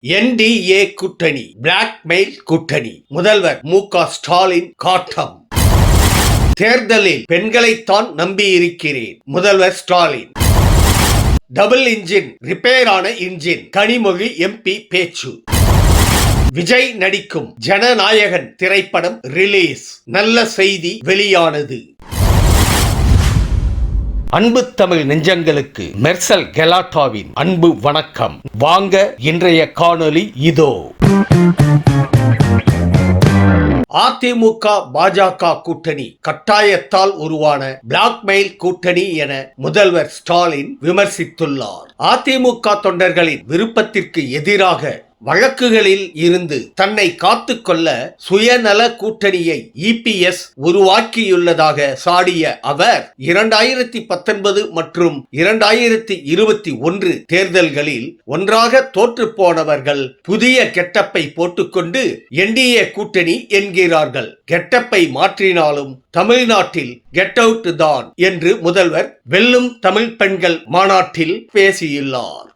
NDA கூட்டணி blackmail கூட்டணி முதல்வர் மு.க. ஸ்டாலின் காட்டம். தேர்தலில் பெண்களைத்தான் நம்பியிருக்கிறேன் முதல்வர் ஸ்டாலின். டபுள் இன்ஜின் ரிப்பேர் ஆன இன்ஜின் கனிமொழி MP பேச்சு. விஜய் நடிக்கும் ஜனநாயகன் திரைப்படம் ரிலீஸ். நல்ல செய்தி வெளியானது. அன்பு தமிழ் நெஞ்சங்களுக்கு மெர்சல் கெலாட்டாவின் அன்பு வணக்கம். வாங்க இன்றைய காணொளி இதோ. அதிமுக பாஜக கூட்டணி கட்டாயத்தால் உருவான பிளாக்மெயில் கூட்டணி என முதல்வர் ஸ்டாலின் விமர்சித்துள்ளார். அதிமுக தொண்டர்களின் விருப்பத்திற்கு எதிராக வழக்குகளில் இருந்து தன்னை காத்துக்கொள்ள சுயநல கூட்டணியை EPS உருவாக்கியுள்ளதாக சாடிய அவர் 2019 மற்றும் 2021 தேர்தல்களில் ஒன்றாக தோற்று போனவர்கள் புதிய கெட்டப்பை போட்டுக்கொண்டு NDA கூட்டணி என்கிறார்கள். கெட்டப்பை மாற்றினாலும் தமிழ்நாட்டில் கெட் அவுட் தான் என்று முதல்வர் வெல்லும் தமிழ் பெண்கள் மாநாட்டில் பேசியுள்ளார்.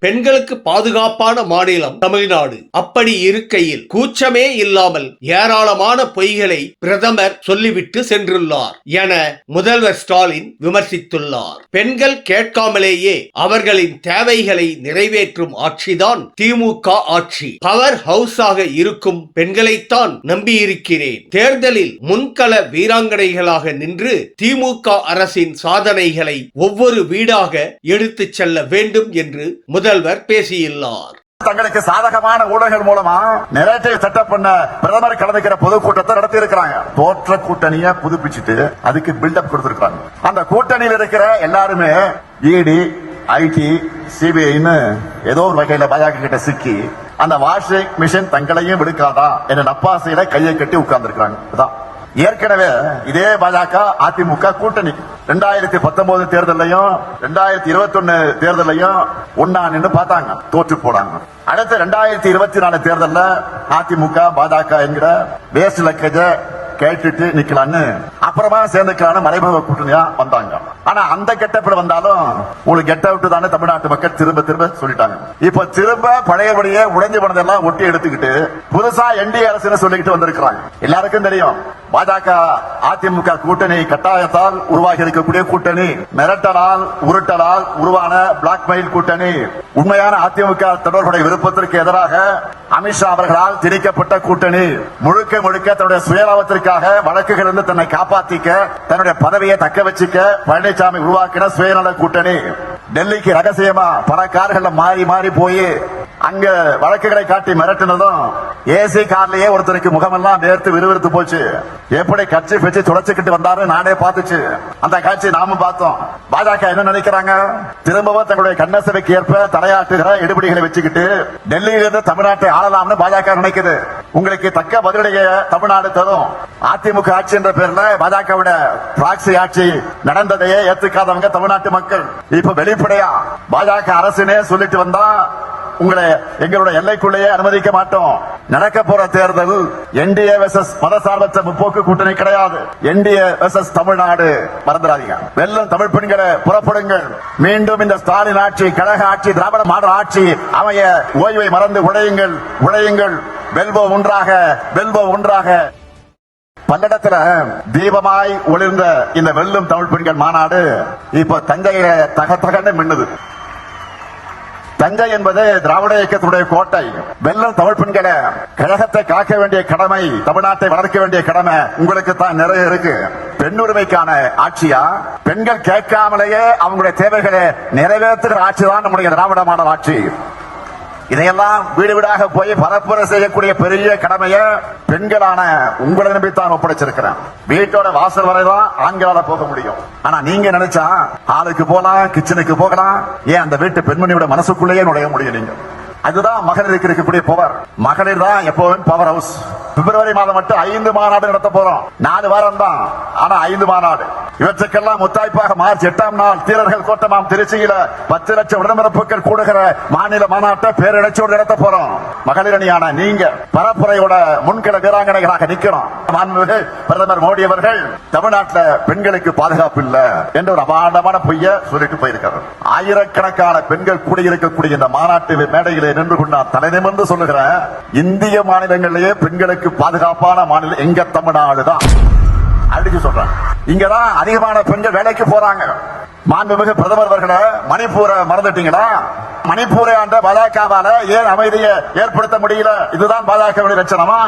பெண்களுக்கு பாதுகாப்பான மாநிலம் தமிழ்நாடு. அப்படி இருக்கையில் கூச்சமே இல்லாமல் ஏராளமான பொய்களை பிரதமர் சொல்லிவிட்டு சென்றுள்ளார் என முதல்வர் ஸ்டாலின் விமர்சித்துள்ளார். பெண்கள் கேட்காமலேயே அவர்களின் தேவைகளை நிறைவேற்றும் ஆட்சிதான் திமுக ஆட்சி. பவர் ஹவுஸாக இருக்கும் பெண்களைத்தான் நம்பியிருக்கிறேன். தேர்தலில் முன்கள வீராங்கனைகளாக நின்று திமுக அரசின் சாதனைகளை ஒவ்வொரு வீடாக எடுத்துச் செல்ல வேண்டும் என்று முதல்வர் பேசியுள்ளார். தங்களுக்கு சாதகமான ஊடகங்கள் மூலமா நிறைய செட்டப் பண்ண பிரதமர் கலந்துக்கிற பொதுக்கூட்டத்தை நடத்தி இருக்கிறாங்க. தோற்ற கூட்டணியை புதுப்பிச்சுட்டு அதுக்கு பில்டப் கொடுத்திருக்காங்க. அந்த கூட்டணியில் இருக்கிற எல்லாருமே ED, IT, CBIன்னு ஏதோ ஒரு வகையில பாஜக கிட்ட சிக்கி அந்த வாஷிங் மிஷின் தங்களையும் விடுக்காதா என்ற நப்பாசையில கையை கட்டி உட்கார்ந்து இருக்காங்க. ஏற்கனவே இதே பாஜக அதிமுக கூட்டணி 2019 தேர்தலையும் 2021 தேர்தலையும் ஒன்னா நின்று பார்த்தாங்க, தோற்று போனாங்க. அடுத்து 2024 தேர்தல்ல அதிமுக பாஜக என்கிற வேஸ்ட் லக்கேஜ கேட்டுட்டு நிக்கலான்னு அப்புறமா சேர்ந்துக்கலான்னு மறைமுக கூட்டணியா வந்தாங்க. ஆனா அந்த கெட்டப்பில் வந்தாலும் உங்களுக்கு கெட் அவுட் தானே தமிழ்நாட்டு மக்கள் திரும்ப திரும்ப சொல்லிட்டாங்க. இப்ப திரும்ப பழையபடியே உடைஞ்சு போனதெல்லாம் ஒட்டி எடுத்துக்கிட்டு புதுசா NDA அரசு சொல்லிக்கிட்டு வந்திருக்கிறாங்க. எல்லாருக்கும் தெரியும் பாஜக அதிமுக கூட்டணி கட்டாயத்தால் உருவாகி இருக்கக்கூடிய கூட்டணி, மிரட்டலால் உருட்டலால் உருவான பிளாக்மெயில் கூட்டணி. உண்மையான அதிமுக தொடர்புடைய விருப்பத்திற்கு எதிராக அமித்ஷா அவர்களால் திணிக்கப்பட்ட கூட்டணி. முழுக்க முழுக்க தன்னுடைய சுயலாபத்திற்காக வழக்குகள் இருந்து தன்னை காப்பாற்றிக்க, தன்னுடைய பதவியை தக்க வச்சுக்க பழனிசாமி உருவாக்கின சுயநல கூட்டணி. டெல்லிக்கு ரகசியமா பல கார்கள்ல மாறி மாறி போய் அங்க வழக்குகளை காட்டி மிரட்டினதும் AC கார்லயே ஒருத்தருக்கு முகமெல்லாம் வேர்த்து விறுவிறுத்து போச்சு. எப்படி கட்சி வச்சு துடைச்சுக்கிட்டு வந்தாரு நானே பார்த்துச்சு. அந்த காட்சி நாமும் பார்த்தோம். பாஜக என்ன நினைக்கிறாங்க? திரும்பவும் தங்களுடைய கண்ணசவைக்கு ஏற்ப தலையாட்டுகிற எடுபடிகளை வச்சுக்கிட்டு டெல்லியிலிருந்து தமிழ்நாட்டை ஆளலாம்னு பாஜக நினைக்குது. உங்களுக்கு தக்க பதிலடைய தமிழ்நாடு தரும். அதிமுக ஆட்சி என்ற பேர்ல பாஜகவோட பிராக்சி ஆட்சி நடந்ததையே ஏத்துக்காதவங்க தமிழ்நாட்டு மக்கள். இப்ப வெளிப்படையா பாஜக அரசுனே சொல்லிட்டு வந்தா உங்களை எங்களுடைய எல்லைக்குள்ளேயே அனுமதிக்க மாட்டோம். நடக்க போற தேர்தல் NDA வெர்சஸ் மதசார்பற்ற முற்போக்கு கூட்டணி கிடையாது. NDA versus Tamil Nadu. மறந்துடாதீங்க. வெல்லும் தமிழ் பெண்களை புறப்படுங்கள். மீண்டும் இந்த ஸ்டாலின் ஆட்சி, கழக ஆட்சி, திராவிட மாடல் ஆட்சி அமைய ஓய்வை மறந்து உழையுங்கள், உழையுங்கள். வெல்வோம் ஒன்றாக, வெல்வோம் ஒன்றாக. பல்லடத்துல தீபமாய் ஒளிர்ந்த இந்த வெல்லும் தமிழ் பெண்கள் மாநாடு இப்ப தஞ்சையில தகன்னு மின்னுது. தஞ்சை என்பது திராவிட இயக்கத்துடைய கோட்டை. வெல்லும் தமிழ் பெண்களை கழகத்தை காக்க வேண்டிய கடமை, தமிழ்நாட்டை வளர்க்க வேண்டிய கடமை உங்களுக்கு தான் நிறைய இருக்கு. பெண்ணுரிமைக்கான ஆட்சியா? பெண்கள் கேட்காமலேயே அவங்களுடைய தேவைகளை நிறைவேற்றுகிற ஆட்சி தான் நம்முடைய திராவிட மாடல் ஆட்சி. இதையெல்லாம் வீடு வீடாக போய் பரப்புரை செய்யக்கூடிய பெரிய கடமையை பெண்களான உங்களை நம்பித்தான் ஒப்படைச்சிருக்கிறேன். வீட்டோட வாசல் வரைதான் ஆண்களால போக முடியும். ஆனா நீங்க நினைச்சா ஆளுக்கு போலாம், கிச்சனுக்கு போகலாம். ஏன் அந்த வீட்டு பெண்மணியோட மனசுக்குள்ளேயே நுழைய முடியும். நீங்க அதுதான் மகளிருக்கு இருக்கக்கூடிய பவர். மகளிர் தான் எப்பவும் பவர் ஹவுஸ். பிப்ரவரி மாதம் மட்டும் 5 மாநாடு நடத்த போறோம். 4 வாரம் தான், ஆனா 5 மாநாடு. இவற்றுக்கெல்லாம் முத்தாய்ப்பாக மார்ச் 8ஆம் நாள் தீரர்கள் கோட்டமாம் திருச்சியில 10 லட்சம் உடன்பிறப்புகள் கூடுகிற மாநில மாநாட்டை பேரழிச்சோடு நடத்த போறோம். மகளிர் அணியான நீங்க பரப்புரையோட முன்கள வீராங்கனைகளாக நிக்கணும். மாண்புமிகு பிரதமர் மோடி அவர்கள் தமிழ்நாட்டில் பெண்களுக்கு பாதுகாப்பு இல்ல என்ற ஒரு அபாண்டமான பொய்ய சொல்லிட்டு போயிருக்காரு. ஆயிரக்கணக்கான பெண்கள் கூடியிருக்கக்கூடிய இந்த மாநாட்டு மேடையிலே நின்று கொண்டு நான் தலை நிமிர்ந்து சொல்லுகிறேன், இந்திய மாநிலங்களிலேயே பெண்களுக்கு பாதுகாப்பான மாநிலம் எங்க தமிழ்நாடு தான் அடிச்சு சொல்றேன். இங்கதான் அதிகமான பெண்கள் வேலைக்கு போறாங்க. மாண்புமிகு பிரதமர் அவர்களை மணிப்பூரை மறந்துட்டீங்களா? மணிப்பூரை ஆண்ட பாஜகவால ஏன் அமைதியை ஏற்படுத்த முடியல? இதுதான் பாஜகவுடைய லட்சணமா?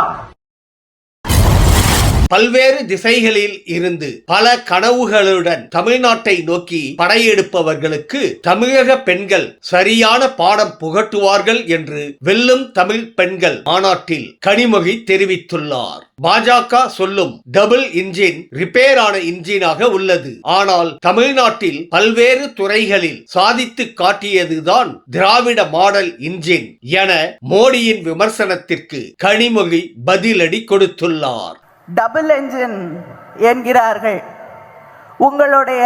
பல்வேறு திசைகளில் இருந்து பல கனவுகளுடன் தமிழ்நாட்டை நோக்கி படையெடுப்பவர்களுக்கு தமிழக பெண்கள் சரியான பாடம் புகட்டுவார்கள் என்று வெல்லும் தமிழ் பெண்கள் மாநாட்டில் கனிமொழி தெரிவித்துள்ளார். பாஜக சொல்லும் டபுள் இன்ஜின் ரிப்பேர் ஆன இன்ஜினாக உள்ளது. ஆனால் தமிழ்நாட்டில் பல்வேறு துறைகளில் சாதித்து காட்டியதுதான் திராவிட மாடல் இன்ஜின் என மோடியின் விமர்சனத்திற்கு கனிமொழி பதிலடி கொடுத்துள்ளார். டபுள் என்ஜின் என்கிறார்கள். உங்களுடைய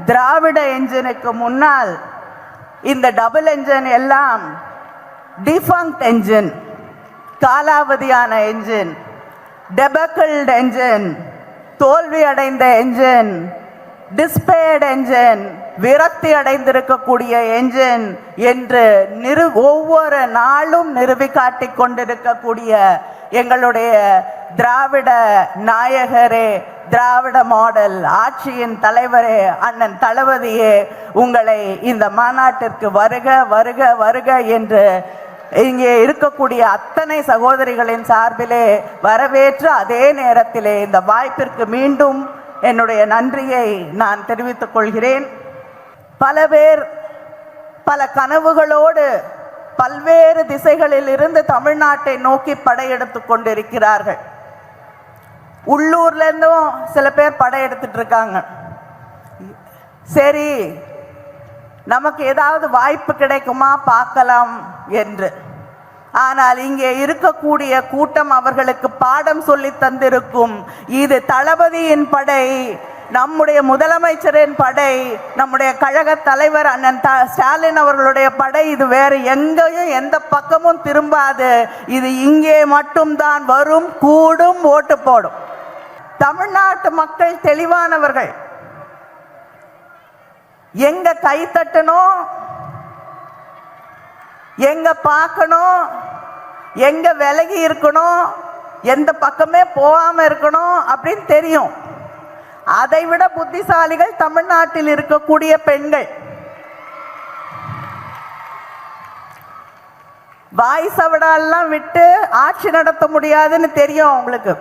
திராவிட என்ஜினுக்கு முன்னால் இந்த டபுள் என்ஜின் எல்லாம் டிஃபங்க்ட் என்ஜின், காலாவதியான என்ஜின், டெபக்கிள்ட் என்ஜின், தோல்வி அடைந்த என்ஜின், டிஸ்பேர்ட் என்ஜின், விரக்தி அடைந்திருக்கக்கூடிய என்ஜின் என்று ஒவ்வொரு நாளும் நிறுவி காட்டிக் கொண்டிருக்கக்கூடிய எங்களுடைய திராவிட நாயகரே, திராவிட மாடல் ஆட்சியின் தலைவரே, அண்ணன் தளபதியே, உங்களை இந்த மாநாட்டிற்கு வருக வருக வருக என்று இங்கே இருக்கக்கூடிய அத்தனை சகோதரிகளின் சார்பிலே வரவேற்று அதே நேரத்திலே இந்த வாய்ப்பிற்கு மீண்டும் என்னுடைய நன்றியை நான் தெரிவித்துக் கொள்கிறேன். பல பேர் பல கனவுகளோடு பல்வேறு திசைகளில் இருந்து தமிழ்நாட்டை நோக்கி படையெடுத்து கொண்டிருக்கிறார்கள். உள்ளூர்ல இருந்தும் சில பேர் படையெடுத்துட்டு இருக்காங்க. சரி, நமக்கு ஏதாவது வாய்ப்பு கிடைக்குமா பார்க்கலாம் என்று. ஆனால் இங்கே இருக்கக்கூடிய கூட்டம் அவர்களுக்கு பாடம் சொல்லி தந்திருக்கும். இது தளபதியின் படை, நம்முடைய முதலமைச்சரின் படை, நம்முடைய கழக தலைவர் அண்ணன் ஸ்டாலின் அவர்களுடைய படை. இது வேற எங்கேயும் எந்த பக்கமும் திரும்பாது. இது இங்கே மட்டும்தான் வரும், கூடும், ஓட்டு போடும். தமிழ்நாட்டு மக்கள் தெளிவானவர்கள். எங்க கை தட்டணும், எங்க பார்க்கணும், எங்க விலகி இருக்கணும், எந்த பக்கமே போகாம இருக்கணும் அப்படின்னு தெரியும். அதைவிட புத்திசாலிகள் தமிழ்நாட்டில் இருக்கக்கூடிய பெண்கள். வாய் சவடாலாம் விட்டு ஆட்சி நடத்த முடியாதுன்னு தெரியும் உங்களுக்கு.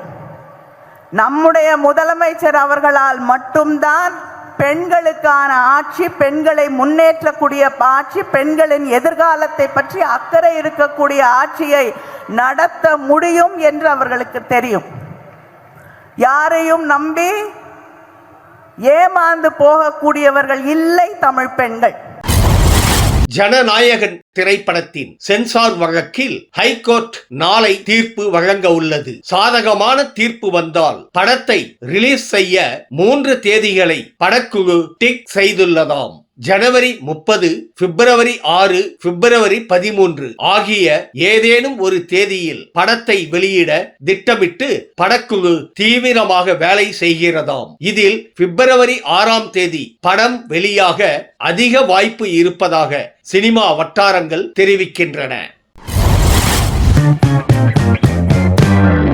நம்முடைய முதலமைச்சர் அவர்களால் மட்டும்தான் பெண்களுக்கான ஆட்சி, பெண்களை முன்னேற்றக்கூடிய ஆட்சி, பெண்களின் எதிர்காலத்தை பற்றி அக்கறை இருக்கக்கூடிய ஆட்சியை நடத்த முடியும் என்று அவர்களுக்கு தெரியும். யாரையும் நம்பி ஏமாந்து போகக்கூடியவர்கள் இல்லை தமிழ் பெண்கள். ஜனநாயகன் திரைப்படத்தின் சென்சார் வழக்கில் ஹைகோர்ட் நாளை தீர்ப்பு வழங்க உள்ளது. சாதகமான தீர்ப்பு வந்தால் படத்தை ரிலீஸ் செய்ய 3 தேதிகளை படக்குழு டிக் செய்துள்ளதாம். ஜனவரி 30, பிப்ரவரி 6, பிப்ரவரி 13 ஆகிய ஏதேனும் ஒரு தேதியில் படத்தை வெளியிட திட்டமிட்டு படக்குழு தீவிரமாக வேலை செய்கிறதாம். இதில் பிப்ரவரி 6ஆம் தேதி படம் வெளியாக அதிக வாய்ப்பு இருப்பதாக சினிமா வட்டாரங்கள் தெரிவிக்கின்றன.